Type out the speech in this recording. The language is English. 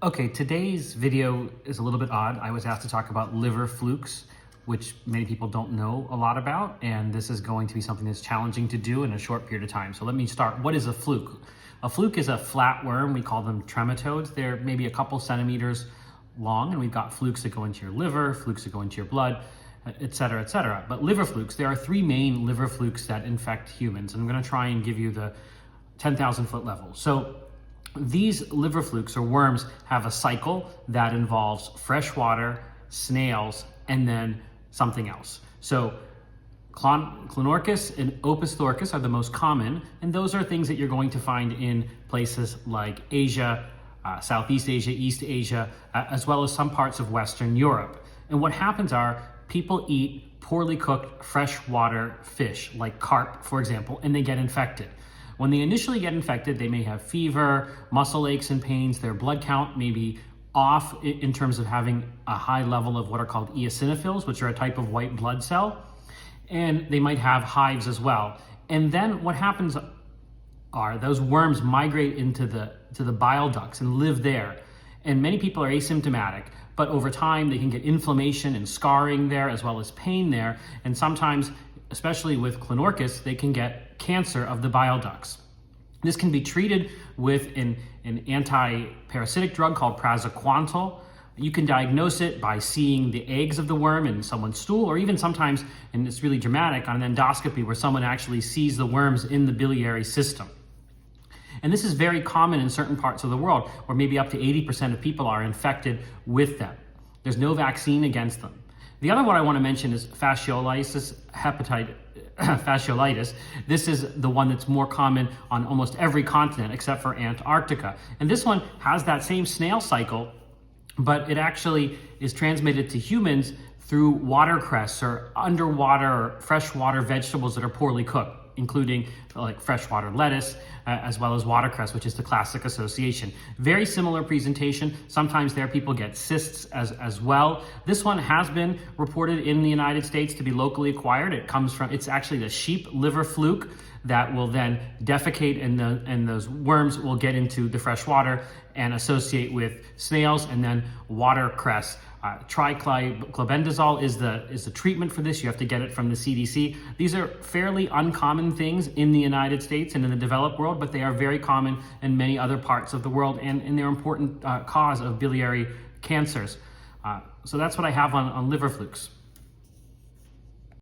Okay, today's video is a little bit odd. I was asked to talk about liver flukes, which many people don't know a lot about, and this is going to be something that's challenging to do in a short period of time. So let me start. What is a fluke? A fluke is a flatworm. We call them trematodes. They're maybe a couple centimeters long, and we've got flukes that go into your liver, flukes that go into your blood, et cetera, et cetera. But liver flukes, there are three main liver flukes that infect humans, and I'm going to try and give you the 10,000 foot level. So these liver flukes or worms have a cycle that involves fresh water, snails, and then something else. So Clonorchus and Opisthochus are the most common, and those are things that you're going to find in places like Asia, Southeast Asia, East Asia, as well as some parts of Western Europe. And what happens are people eat poorly cooked freshwater fish, like carp, for example, and they get infected. When they initially get infected, they may have fever, muscle aches and pains, their blood count may be off in terms of having a high level of what are called eosinophils, which are a type of white blood cell, and they might have hives as well. And then what happens are those worms migrate into the bile ducts and live there. And many people are asymptomatic, but over time they can get inflammation and scarring there as well as pain there, and sometimes, especially with Clonorchus, they can get cancer of the bile ducts. This can be treated with an anti-parasitic drug called praziquantel. You can diagnose it by seeing the eggs of the worm in someone's stool, or even sometimes, and it's really dramatic, on an endoscopy where someone actually sees the worms in the biliary system. And this is very common in certain parts of the world where maybe up to 80% of people are infected with them. There's no vaccine against them. The other one I want to mention is fasciolitis. This is the one that's more common on almost every continent except for Antarctica. And this one has that same snail cycle, but it actually is transmitted to humans through watercress or underwater or freshwater vegetables that are poorly cooked, including like freshwater lettuce, as well as watercress, which is the classic association. Very similar presentation. Sometimes there people get cysts as well. This one has been reported in the United States to be locally acquired. It's actually the sheep liver fluke that will then defecate, and those worms will get into the fresh water and associate with snails and then watercress. Triclobendazole is the treatment for this. You have to get it from the CDC. These are fairly uncommon things in the United States and in the developed world, but they are very common in many other parts of the world, and they're important cause of biliary cancers. So that's what I have on liver flukes.